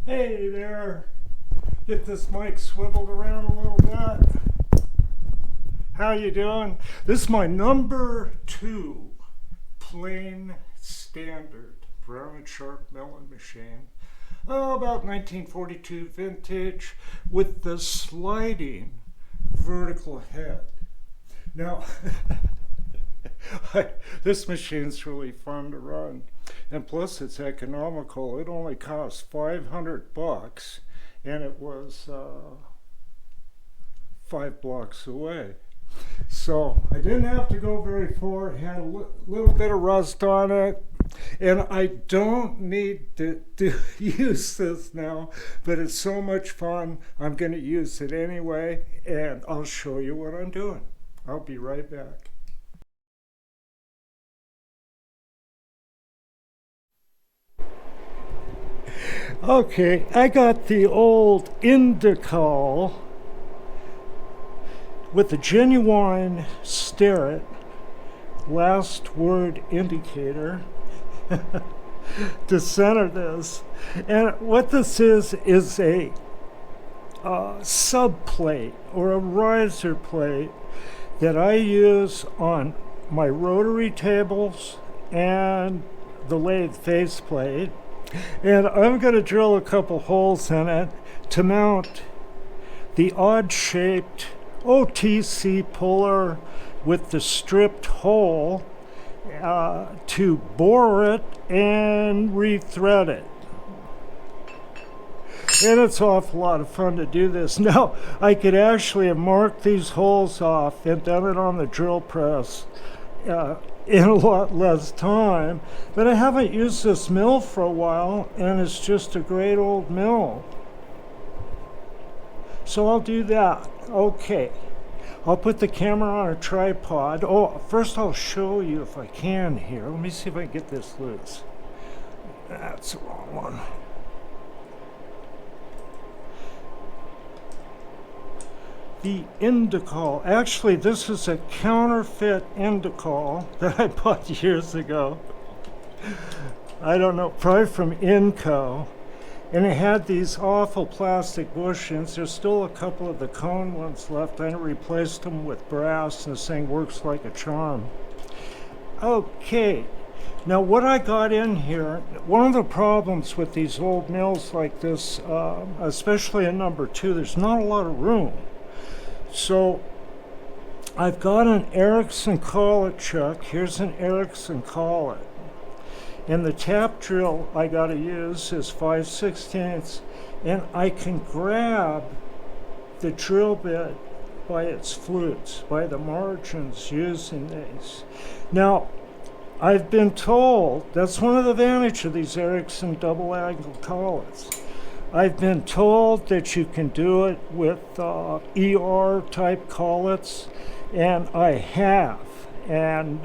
Hey there. Get this mic swiveled around a little bit. How you doing? This is my number 2 plain standard Brown and Sharp milling machine. Oh, about 1942 vintage with the sliding vertical head. Now, this machine's really fun to run, and plus it's economical. It only costs $500, and it was 5 blocks away. So I didn't have to go very far. It had a little bit of rust on it, and I don't need to use this now, but it's so much fun. I'm going to use it anyway, and I'll show you what I'm doing. I'll be right back. Okay, I got the old Indical with the genuine Starrett last word indicator to center this. And what this is a subplate or a riser plate that I use on my rotary tables and the lathe faceplate. And I'm going to drill a couple holes in it to mount the odd-shaped OTC Puller with the stripped hole to bore it and rethread it. And it's an awful lot of fun to do this. Now, I could actually have marked these holes off and done it on the drill press in a lot less time, but I haven't used this mill for a while, and it's just a great old mill. So I'll do that. Okay, I'll put the camera on a tripod. Oh, first I'll show you if I can here. Let me see if I can get this loose. That's the wrong one. The Indical. Actually, this is a counterfeit Indical that I bought years ago. I don't know, probably from Inco. And it had these awful plastic bushings. There's still a couple of the cone ones left. I replaced them with brass, and this thing works like a charm. Okay, now what I got in here, one of the problems with these old mills like this, especially in number 2, there's not a lot of room. So I've got an Axelson collet chuck. Here's an Axelson collet. And the tap drill I got to use is 5/16, and I can grab the drill bit by its flutes, by the margins using these. Now, I've been told, that's one of the advantages of these Axelson double angle collets. I've been told that you can do it with ER type collets, and I have. And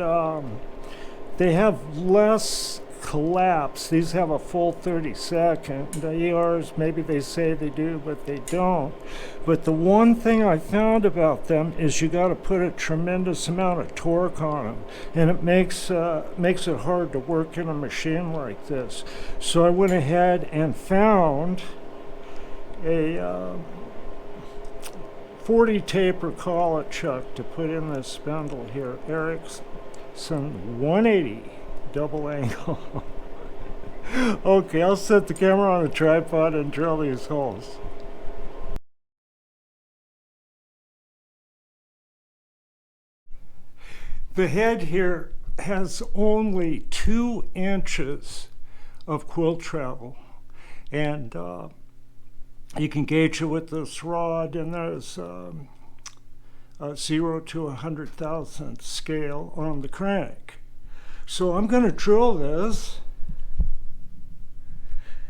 they have less collapse. These have a full 30-second. The ERs, maybe they say they do, but they don't. But the one thing I found about them is you got to put a tremendous amount of torque on them, and it makes it hard to work in a machine like this. So I went ahead and found a 40 taper collet chuck to put in this spindle here. Axelson 180 double angle. Okay, I'll set the camera on a tripod and drill these holes. The head here has only 2 inches of quill travel, and you can gauge it with this rod, and there's a 0 to 100,000th scale on the crank. So I'm going to drill this,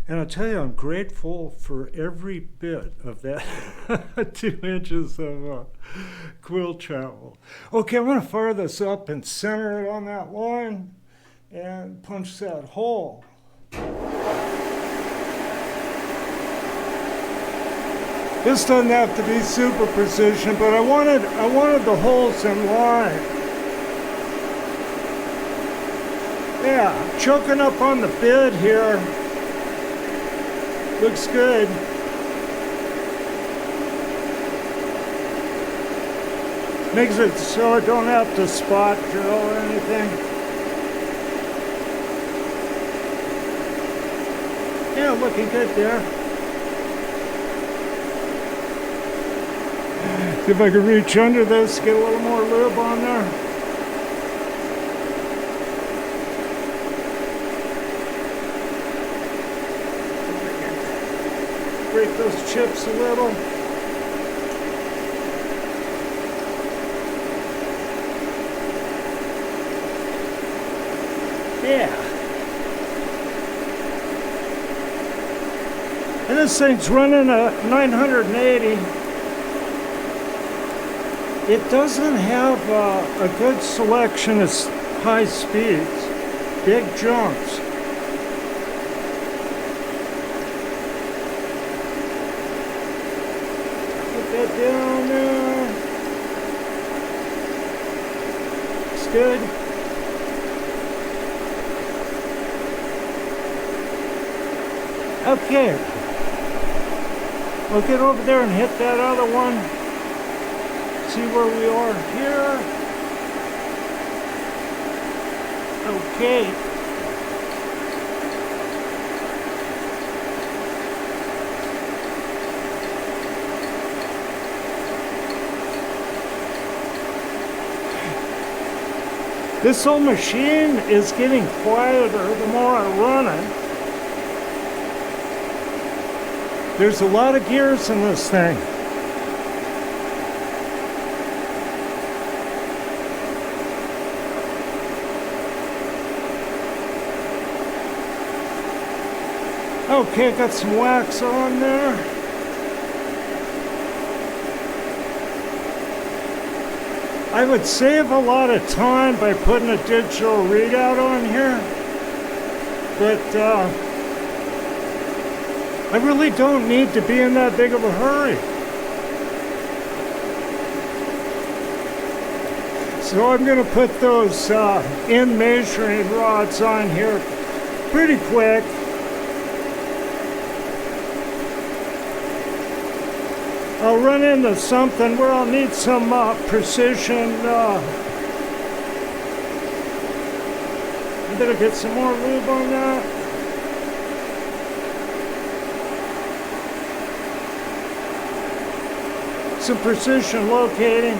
and I'll tell you, I'm grateful for every bit of that 2 inches of quill travel. Okay, I'm going to fire this up and center it on that line and punch that hole. This doesn't have to be super precision, but I wanted the holes in line. Yeah, choking up on the bid here. Looks good. Makes it so I don't have to spot drill or anything. Yeah, looking good there. See if I can reach under this, get a little more lube on there. Break those chips a little. Yeah. And this thing's running a 980. It doesn't have a good selection of high speeds, big jumps. Put that down there. It's good. Okay. We'll get over there and hit that other one. See where we are here. Okay. This old machine is getting quieter the more I run it. There's a lot of gears in this thing. Okay, got some wax on there. I would save a lot of time by putting a digital readout on here, but I really don't need to be in that big of a hurry. So I'm going to put those end measuring rods on here pretty quick. I'll run into something where I'll need some precision. I better get some more lube on that. Some precision locating.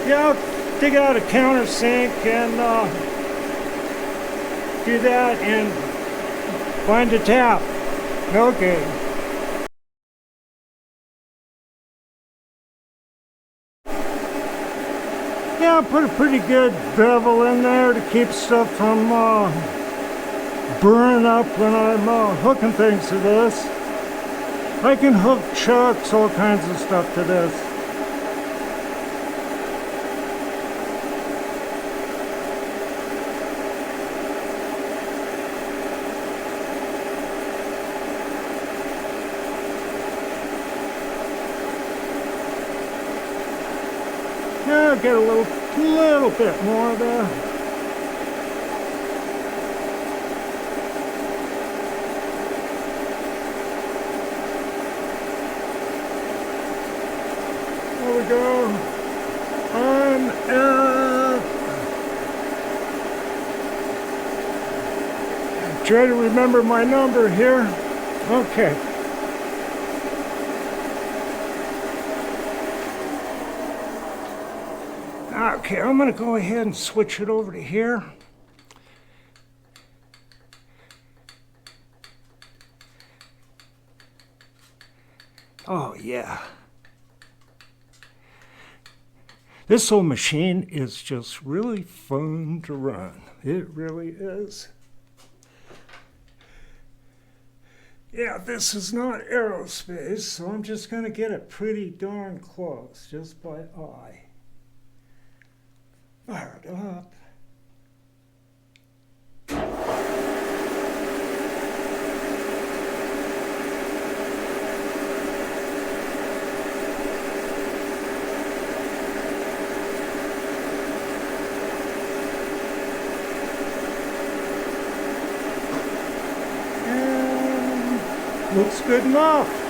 Yeah, I'll dig out a countersink and do that and find a tap. Okay. Yeah, put a pretty good bevel in there to keep stuff from burning up when I'm hooking things to this. I can hook chucks, all kinds of stuff to this. Yeah, I'll get a little bit more there. There we go. On try to remember my number here. Okay. Okay, I'm going to go ahead and switch it over to here. Oh, yeah. This old machine is just really fun to run. It really is. Yeah, this is not aerospace, so I'm just going to get it pretty darn close, just by eye. Fire it up. Looks good enough.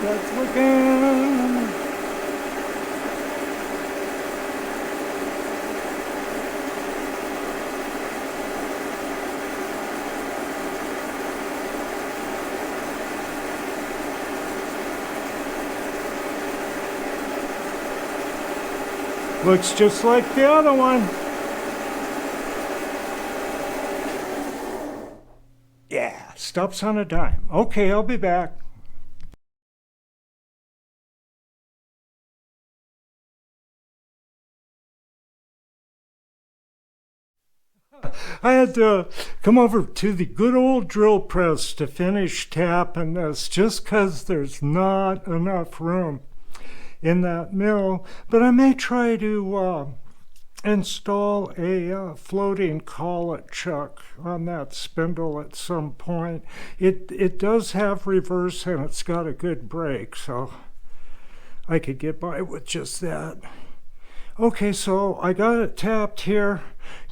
That's looking. Looks just like the other one. Yeah, stops on a dime. Okay, I'll be back. I had to come over to the good old drill press to finish tapping this just because there's not enough room in that mill. But I may try to install a floating collet chuck on that spindle at some point. It does have reverse and it's got a good brake, so I could get by with just that. Okay, so I got it tapped here,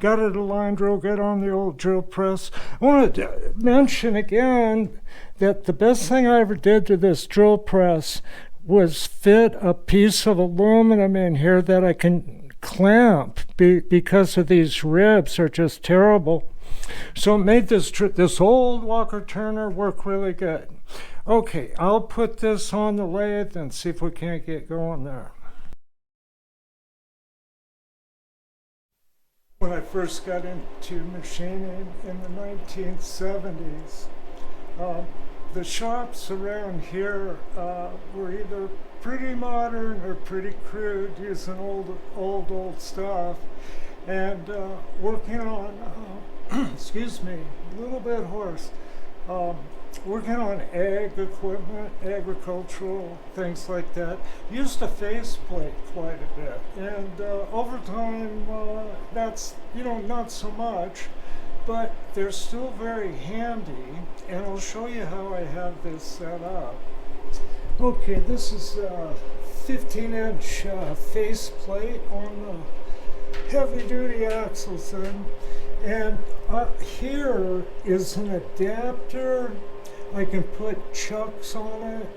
got it aligned real good on the old drill press. I want to mention again that the best thing I ever did to this drill press was fit a piece of aluminum in here that I can clamp because of these ribs are just terrible. So it made this old Walker Turner work really good. Okay, I'll put this on the lathe and see if we can't get going there. When I first got into machining in the 1970s, the shops around here were either pretty modern or pretty crude, using old stuff, and working on, excuse me, a little bit hoarse, working on ag equipment, agricultural things like that. Used a faceplate quite a bit, and over time that's, not so much, but they're still very handy, and I'll show you how I have this set up. Okay, this is a 15-inch faceplate on the heavy-duty Axelson, and here is an adapter. I can put chucks on it.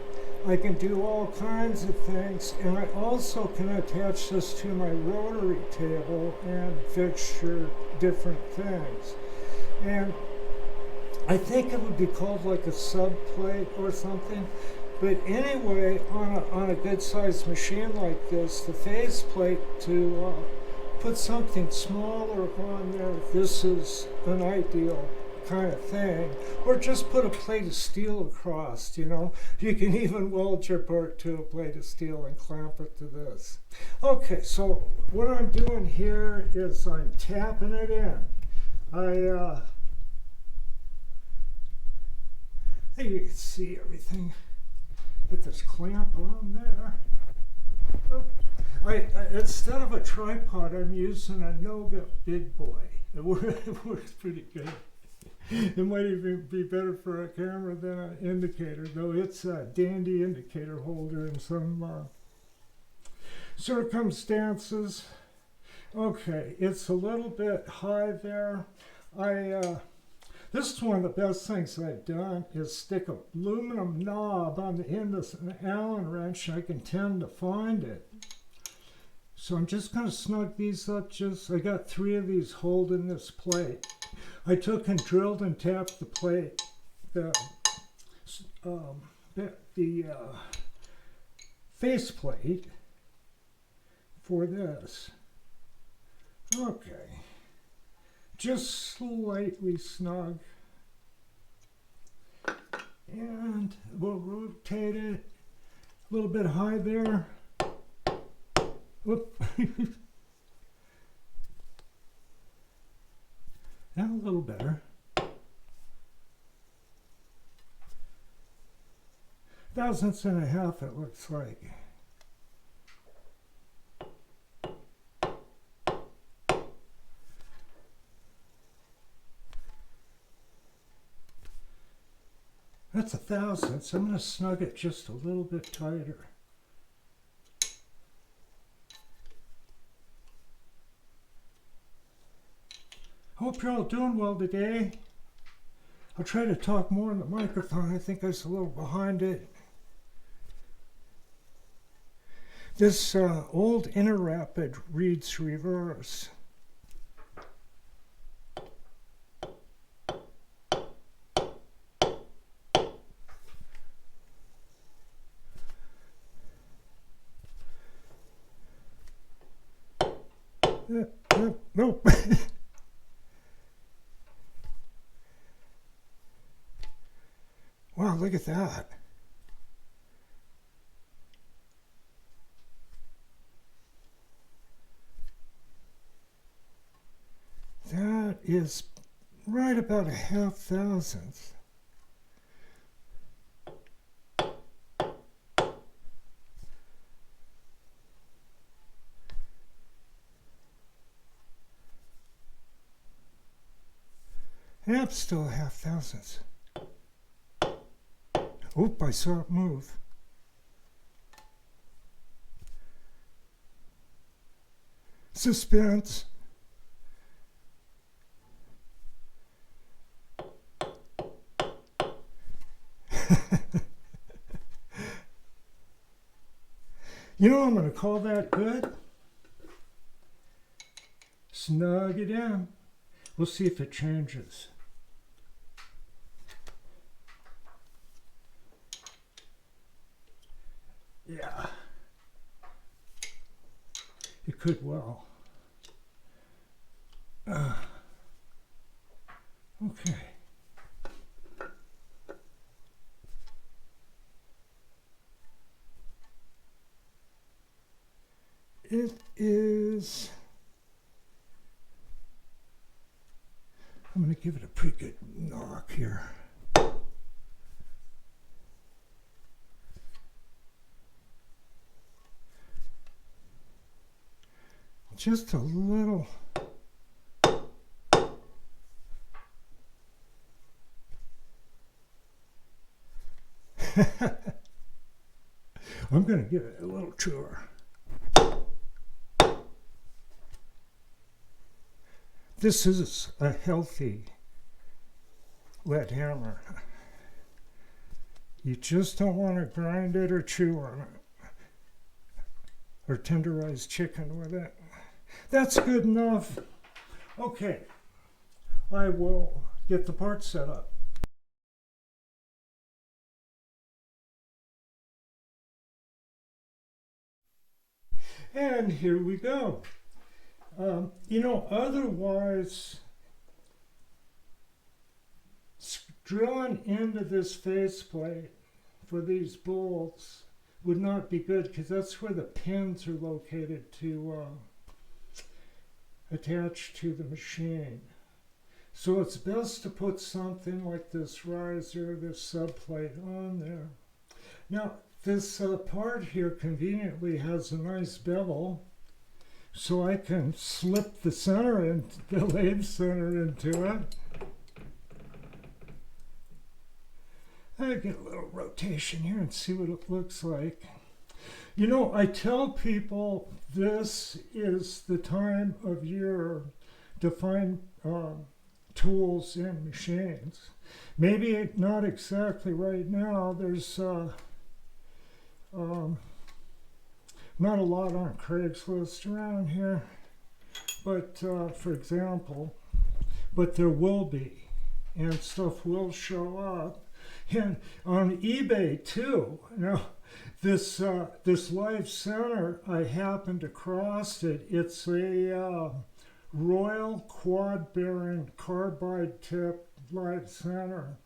I can do all kinds of things, and I also can attach this to my rotary table and fixture different things. And I think it would be called like a subplate or something. But anyway, on a good-sized machine like this, the faceplate, to put something smaller on there, this is an ideal kind of thing. Or just put a plate of steel across, You can even weld your part to a plate of steel and clamp it to this. Okay, so what I'm doing here is I'm tapping it in. You can see everything. Put this clamp on there. Instead of a tripod, I'm using a Noga Big Boy. It works pretty good. It might even be better for a camera than an indicator, though it's a dandy indicator holder in some circumstances. Okay, it's a little bit high there. This is one of the best things I've done, is stick a aluminum knob on the end of an Allen wrench, and I can tend to find it. So I'm just going to snug these up. I got 3 of these holding this plate. I took and drilled and tapped the plate, the face plate for this. Okay. Just slightly snug, and we'll rotate it a little bit high there. Whoop. Now a little better. 1/1000 it looks like. That's 1,000, so I'm going to snug it just a little bit tighter. Hope you're all doing well today. I'll try to talk more in the microphone. I think I was a little behind it. This old Interrapid reads reverse. Nope. Wow, look at that. That is right about a 1/2,000th. That's still a 1/2,000th. Oop, I saw it move. Suspense. You know, I'm going to call that good. Snug it in. We'll see if it changes. Yeah. It could well. Okay. It is, I'm going to give it a pretty good knock here. Just a little. I'm going to give it a little tour. This is a healthy lead hammer. You just don't want to grind it or chew on it or tenderize chicken with it. That's good enough. Okay, I will get the part set up. And here we go. You know, otherwise, drilling into this faceplate for these bolts would not be good because that's where the pins are located to attach to the machine. So it's best to put something like this riser, this subplate on there. Now, this part here conveniently has a nice bevel, so I can slip the center in, the lathe center into it. I get a little rotation here and see what it looks like. You know, I tell people this is the time of year to find tools in machines. Maybe not exactly right now. There's not a lot on Craigslist around here, but for example, but there will be, and stuff will show up, and on eBay too. Now, this live center, I happened across it. It's a Royal quad bearing carbide tip live center.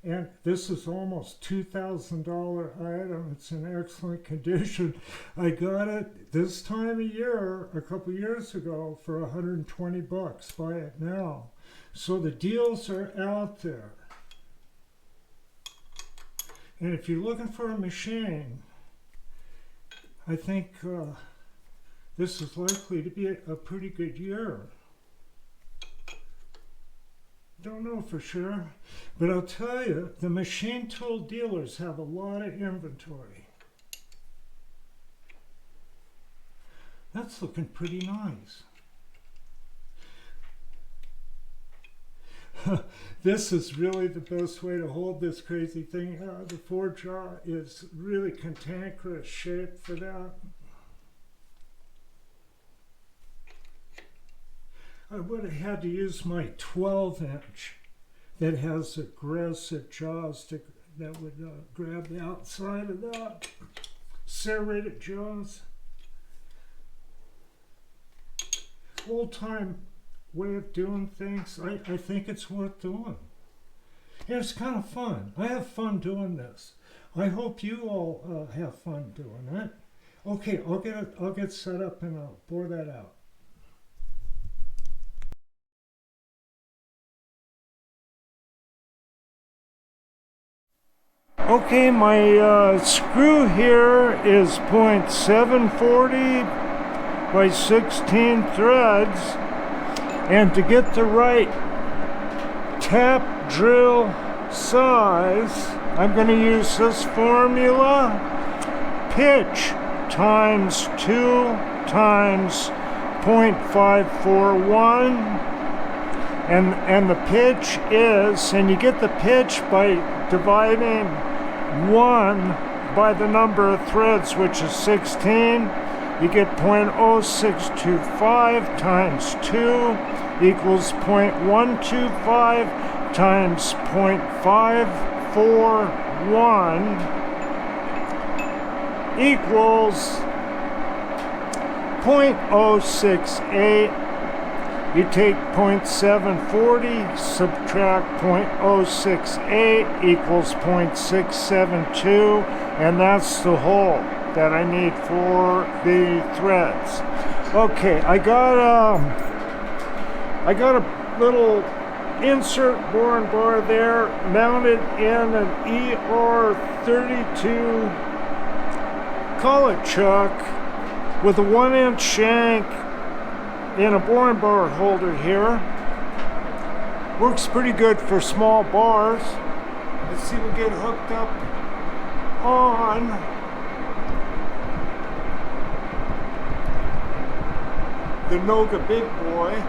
And this is almost $2,000 item. It's in excellent condition. I got it this time of year, a couple years ago, for 120 bucks. Buy it now. So the deals are out there. And if you're looking for a machine, I think this is likely to be a pretty good year. Don't know for sure, but I'll tell you, the machine tool dealers have a lot of inventory. That's looking pretty nice. This is really the best way to hold this crazy thing. The forge jaw is really cantankerous shape for that. I would have had to use my 12-inch that has aggressive jaws that would grab the outside of that. Serrated jaws. Old-time way of doing things. I think it's worth doing. And it's kind of fun. I have fun doing this. I hope you all have fun doing it. Okay, I'll get set up and I'll bore that out. Okay, my screw here is 0.740 by 16 threads, and to get the right tap drill size, I'm going to use this formula: pitch times 2 times 0.541, and the pitch is, and you get the pitch by dividing 1 by the number of threads, which is 16. You get 0.0625 times 2 equals 0.125 times 0.541 equals 0.068. You take 0.740, subtract 0.068 equals 0.672, and that's the hole that I need for the threads. Okay, I got a little insert boring bar there mounted in an ER32 collet chuck with a 1-inch shank in a boring bar holder here. Works pretty good for small bars. Let's see if we get hooked up on the Noga big boy.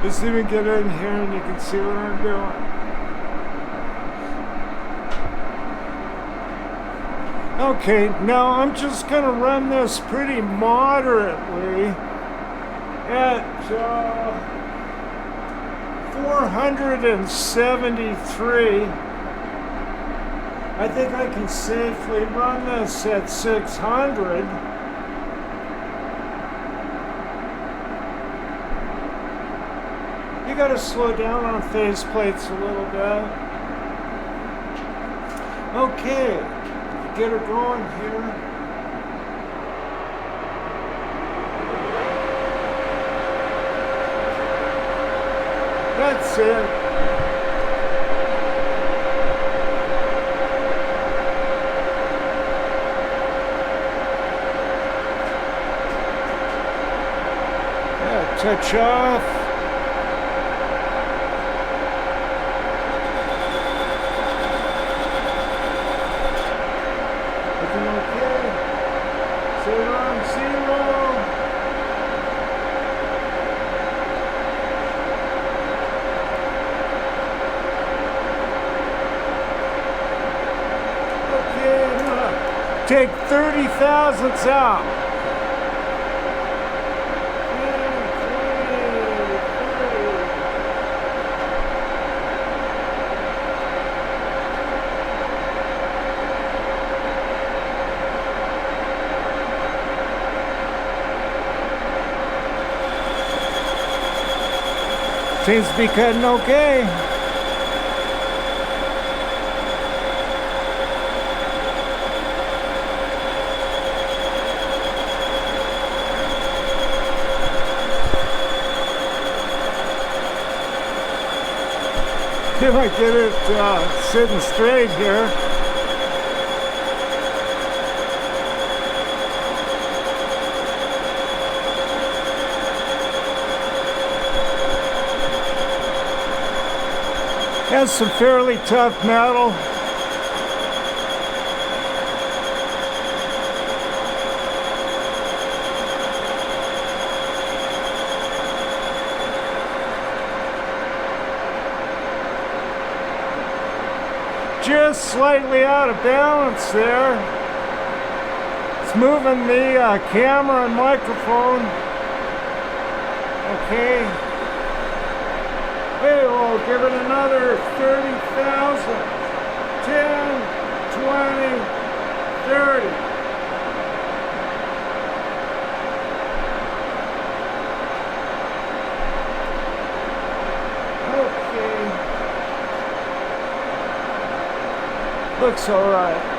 Let's see if we can get in here and you can see what I'm doing. Okay, now I'm just going to run this pretty moderately at 473. I think I can safely run this at 600. You got to slow down on face plates a little bit. Okay. Get her going here. That's it. Yeah, touch off. Take 30 thousandths out. Seems to be cutting okay. If I get it sitting straight here. Has some fairly tough metal. Just slightly out of balance there. It's moving the camera and microphone. Okay. Hey, we'll give it another 30,000. 10, 20, 30. Looks all right.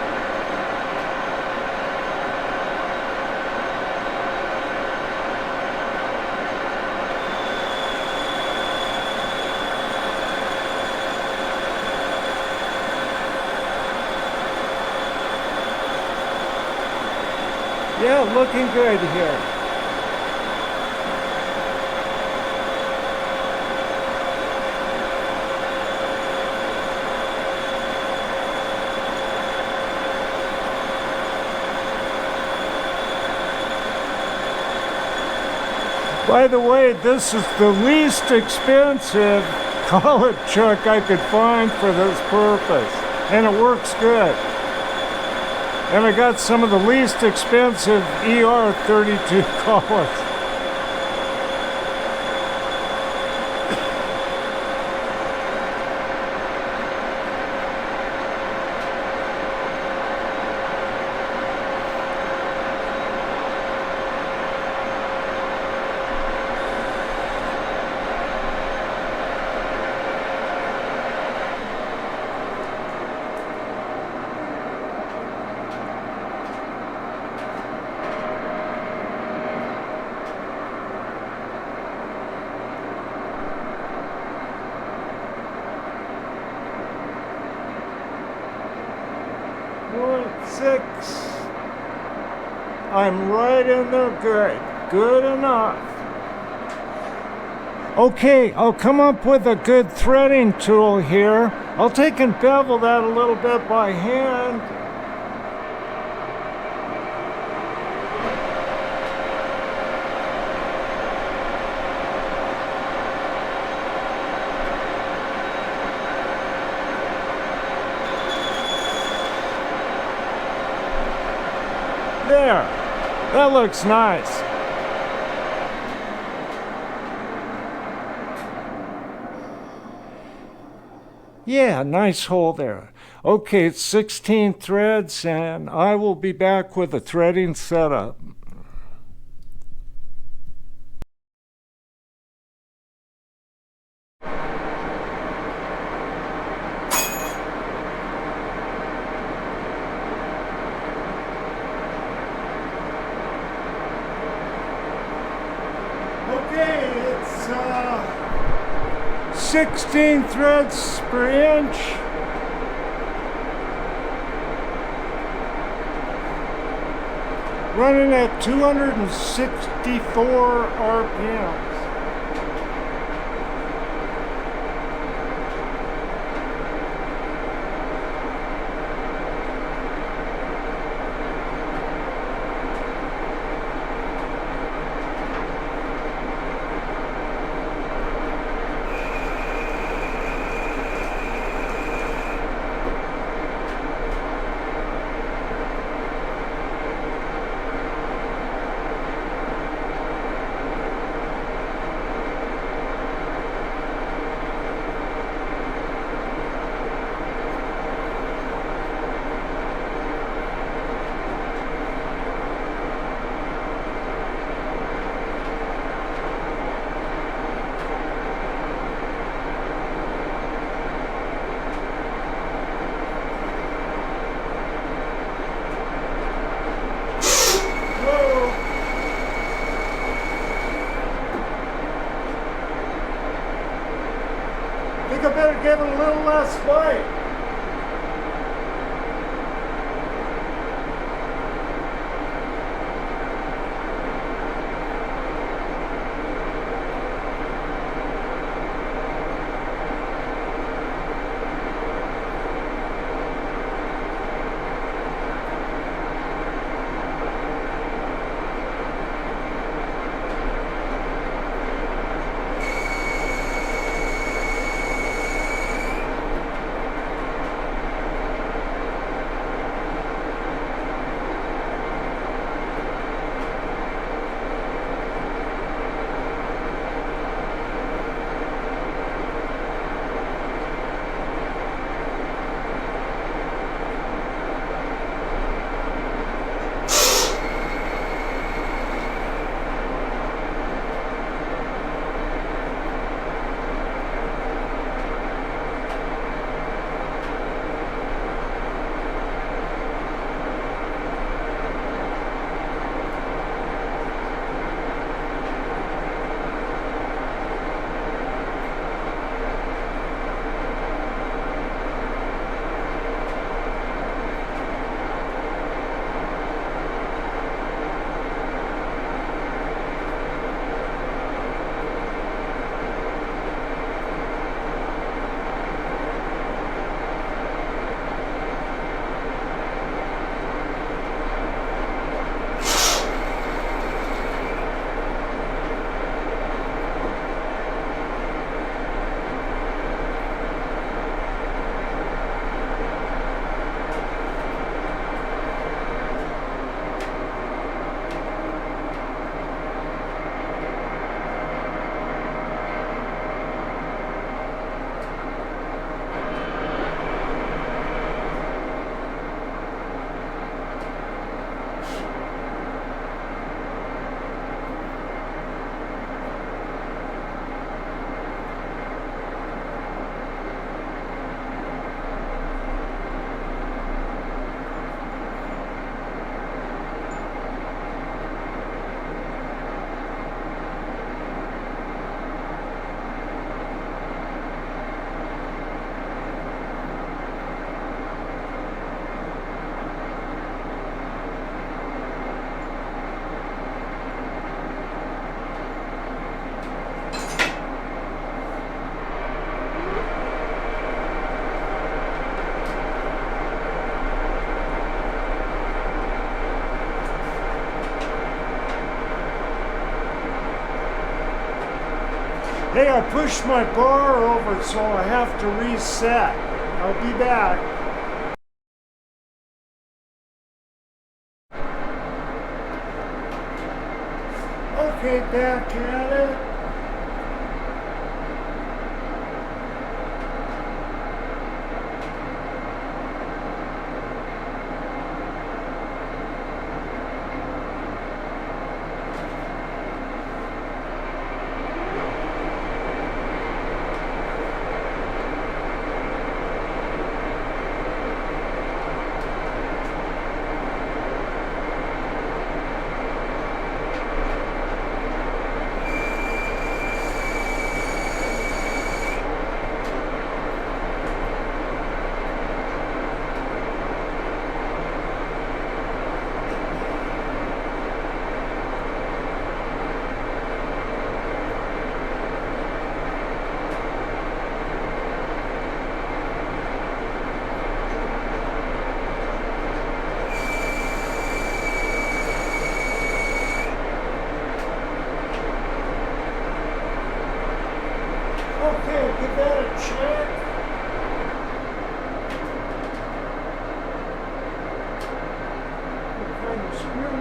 Yeah, looking good here. By the way, this is the least expensive collet chuck I could find for this purpose, and it works good. And I got some of the least expensive ER32 collets. .6. I'm right in there good. Good enough. Okay, I'll come up with a good threading tool here. I'll take and bevel that a little bit by hand. There, that looks nice. Yeah, nice hole there. Okay, it's 16 threads, and I will be back with a threading setup. Okay, it's 16 threads per inch. Running at 264 RPMs. I think I better give it a little less weight. Hey, I pushed my bar over, so I have to reset. I'll be back. Okay, back at it. Okay, give that a check. Find the screw.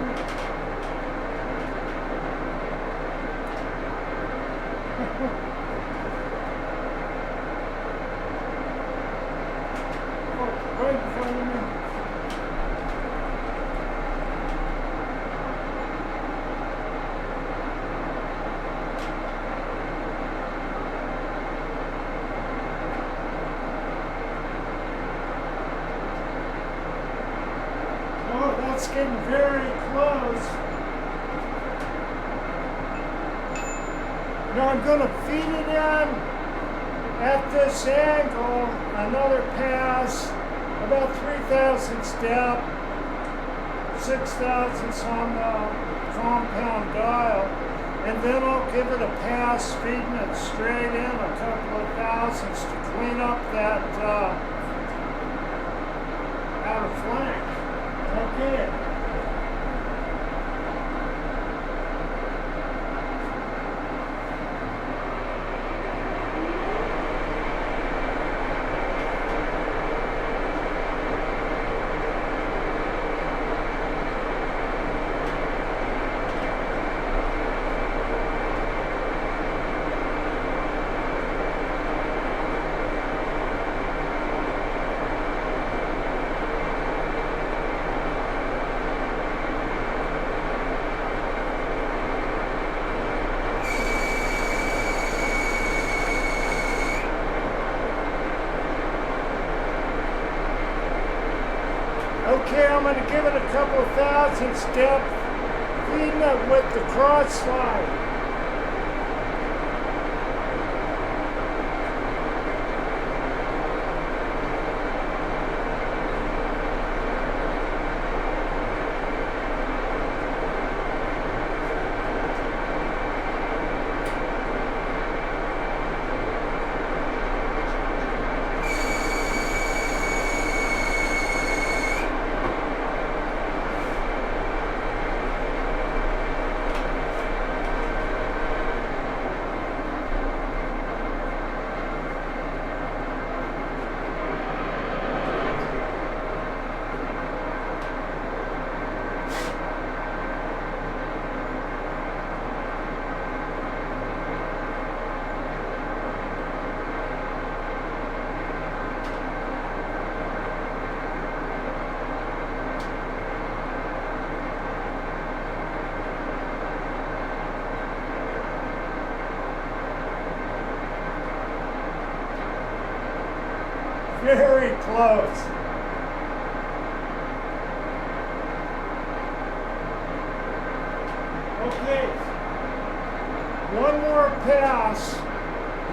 Oh, right in front of me. Oh, that's getting very close. Now I'm going to feed it in at this angle, another pass, about 3,000 step, 6,000 on the compound dial, and then I'll give it a pass, feeding it straight in a couple of thousandths to clean up that outer flank. Okay. Okay, I'm going to give it a couple of thousand step, feeding it with the cross slide. Very close. Okay, one more pass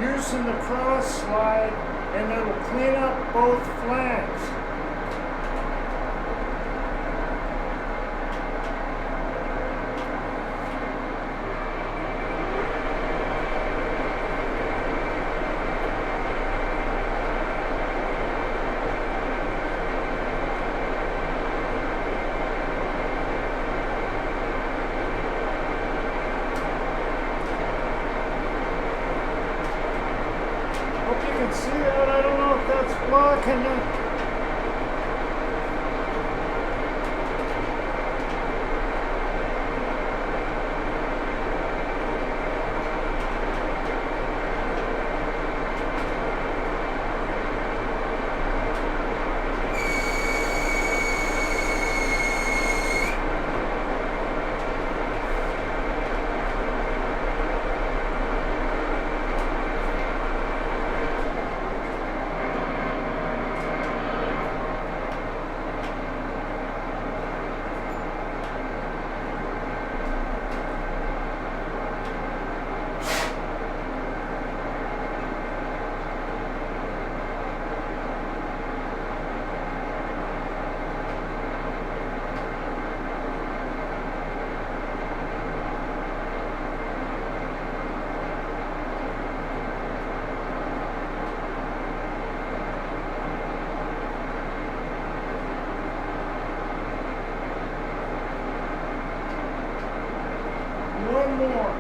using the cross slide and it'll clean up both flanks. Hope you can see that. I don't know if that's blocking it. One more.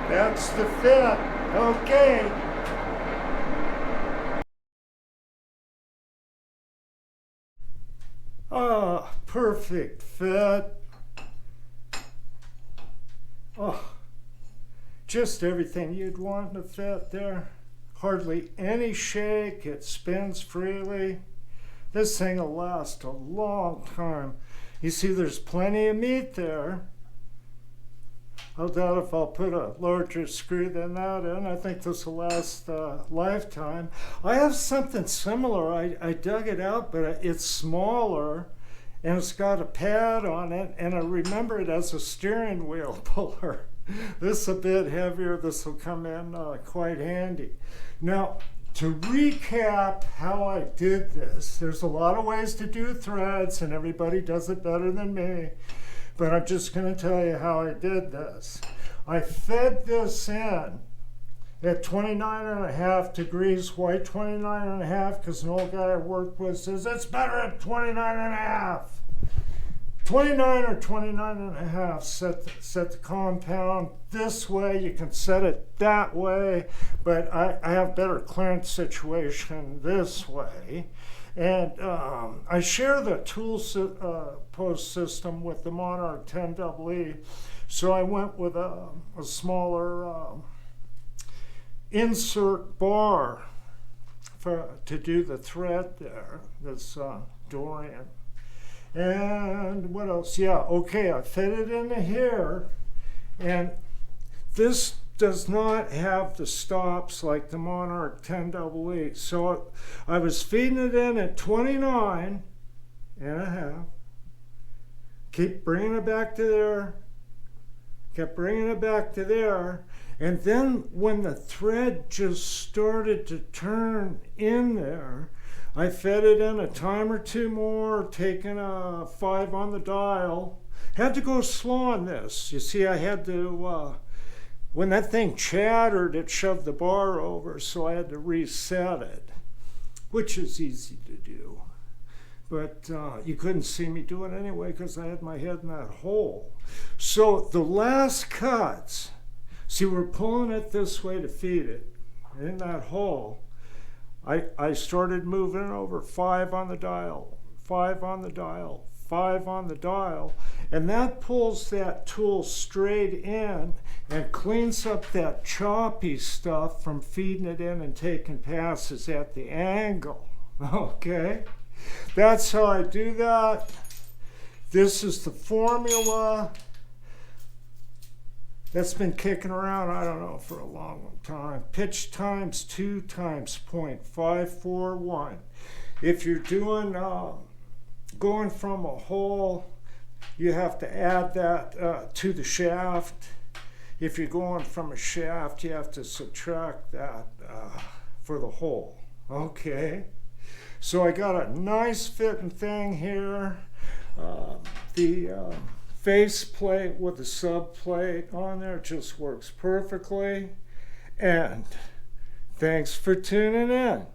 That's the fit. Okay. Ah, perfect fit. Oh, just everything you'd want in a fit there. Hardly any shake. It spins freely. This thing will last a long time. You see, there's plenty of meat there. I doubt if I'll put a larger screw than that in. I think this will last a lifetime. I have something similar. I dug it out, but it's smaller, and it's got a pad on it, and I remember it as a steering wheel puller. This is a bit heavier. This will come in quite handy. Now, to recap how I did this, there's a lot of ways to do threads, and everybody does it better than me. But I'm just going to tell you how I did this. I fed this in at 29.5 degrees. Why 29.5? Because an old guy I worked with says it's better at 29.5. 29 or 29.5. Set the compound this way. You can set it that way, but I have better clearance situation this way. And I share the tool post system with the Monarch 10EE, so I went with a smaller insert bar to do the thread there, this Dorian. And what else? Yeah, okay, I fit it into here, and this does not have the stops like the Monarch 10EE. So I was feeding it in at 29.5. Keep bringing it back to there. Kept bringing it back to there. And then when the thread just started to turn in there, I fed it in a time or two more, taking a 5 on the dial. Had to go slow on this. You see, I had to when that thing chattered, it shoved the bar over, so I had to reset it, which is easy to do. But you couldn't see me do it anyway because I had my head in that hole. So the last cuts, see, we're pulling it this way to feed it in that hole. I started moving over 5 on the dial, 5 on the dial, 5 on the dial, and that pulls that tool straight in and cleans up that choppy stuff from feeding it in and taking passes at the angle. Okay? That's how I do that. This is the formula that's been kicking around, I don't know, for a long time. Pitch times 2 times 0.541. If you're doing going from a hole, you have to add that to the shaft. If you're going from a shaft, you have to subtract that for the hole. Okay? So I got a nice fitting thing here. The face plate with the sub plate on there just works perfectly. And thanks for tuning in.